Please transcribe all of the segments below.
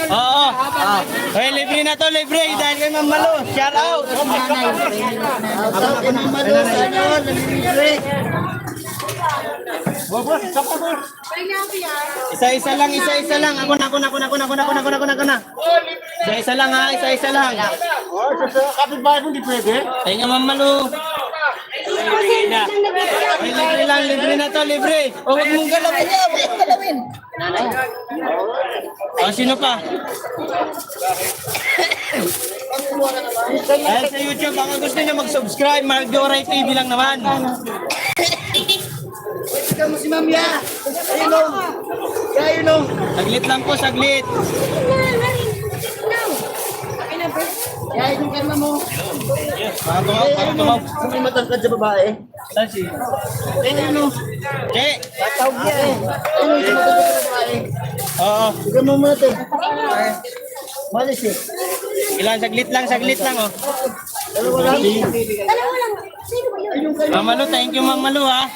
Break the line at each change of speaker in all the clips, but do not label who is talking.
Oo. Hoy, libre na to, libre. Dahil kay Ma'am Malu. Shout out. Isa-isa lang, isa-isa lang. Ako na. Isa-isa lang ha, isa-isa lang.
Kapit-bahay mo, di pwede.
Tayo nga Ma'am Malu. Ay, libre na to, libre. O, huwag mong galawin. O, sino pa? Dahil sa YouTube, baka gusto niyo mag-subscribe, Marjorie TV lang naman.
Ikaw mo si Mamya. Ayun o. Ayun o.
Saglit lang po, saglit.
Kaya yung kalma mo.
Para tumaw.
Hindi matangkad sa babae.
Saan si?
Ayun o.
Che!
Tatawag niya eh. Ayun yung matangkad sa babae.
Oo.
Ikaw mo muna ito. Malis eh.
Ilan, saglit lang oh.
Dalawa lang.
Ma'am Malu, thank you Ma'am Malu ha.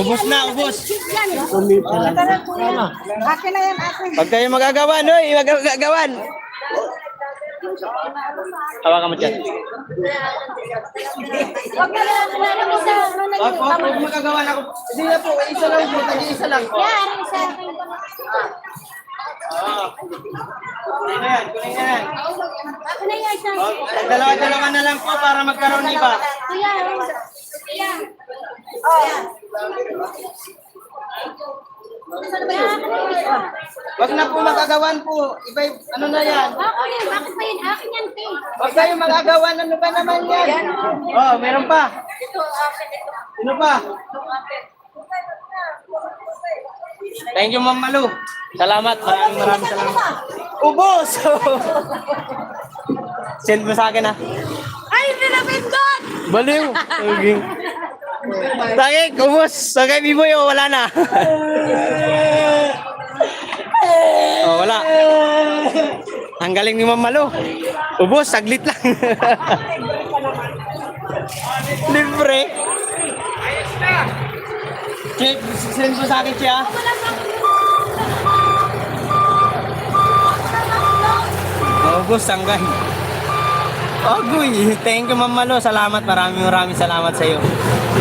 Ubus na, ubus.
Akin na yan, akin.
Pag kayo magagawan, oy, magagawan. Hawakan mo dyan.
Huwag na lang, ano mo sa, ano na yun.
Pag magagawan ako. Hindi na po, isa lang po, tagi-isa lang po.
Yan, isa akin.
Kunin na yan, kunin na yan.
Akin na yan, isa.
Dalawa-dalawa na lang po para magkaroon iba.
Kuya, kuya.
Wag na po magagawan po. Iba, ano na yan.
Bakit ba yun? Akin yan, te.
Wag kayo magagawan, ano ba naman yan? Oh, meron pa. Ano pa? Thank you, Ma'am Malu. Salamat. Maraming salamat. Ubos! Send mo sa akin, ha?
Ay, pinapindot!
Baliw! Okay. Tagay, ubos! Tagay, Biboy, oh, wala na. Oh, wala. Ang galing ni Ma'am Malu. Ubos, saglit lang. Libre. Chip, send mo sa akin siya. Ubos, sanggay. Agoy, thank you Ma'am Malu. Salamat, maraming salamat sa iyo.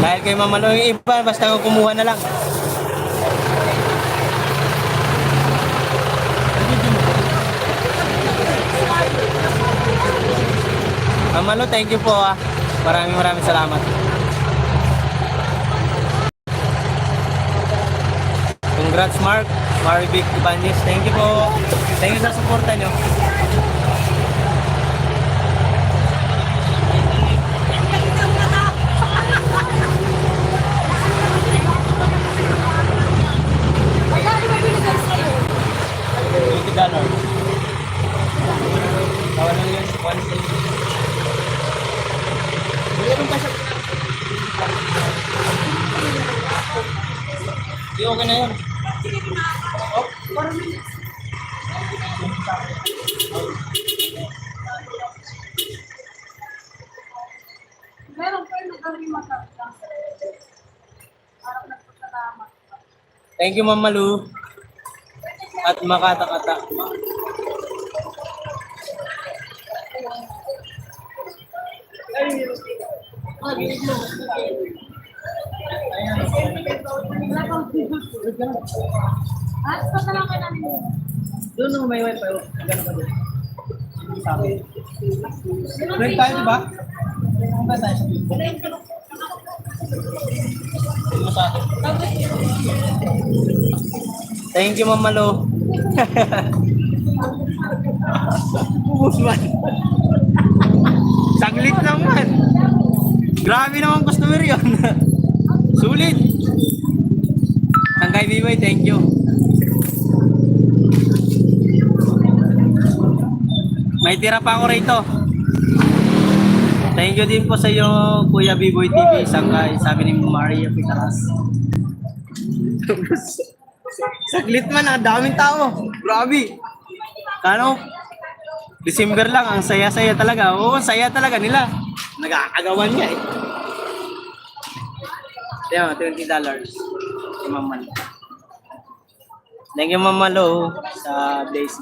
Dahil kay Ma'am Malu, yung iba, basta kumuha na lang. Ma'am Malu, thank you po ah. Maraming salamat. Congrats Mark, Marvic Ibanez. Thank you po. Thank you sa suporta nyo. $20. Kawan lang yun, 1 meron pa siya. Di okay na yun. Oh, 4 minutes.
Meron pa yung nagawin magkakita. Parang nagpasalamat.
Thank you, Ma'am Malu. At makata-kata.
Pasalamat ka namin.
Doon may wifi. Ganun pa doon. Sabi. Break tayo, di ba? Ano ba tayo? Thank you, Ma'am Malu. Ubus man. Saglit naman. Grabe naman customer yun. Sulit. Sanggay Biboy, thank you. May tira pa ako rito. Thank you din po sa iyo, Kuya Biboy TV. Sanggay, sabi ni Maria Picaras. Saglit man, ang daming tao. Grabe. Ano? December lang, ang saya-saya talaga. Oo, saya talaga nila. Nag-aagawan niya eh. Kaya $20. Si Ma'am Malu. Thank you Ma'am Malu sa blessing.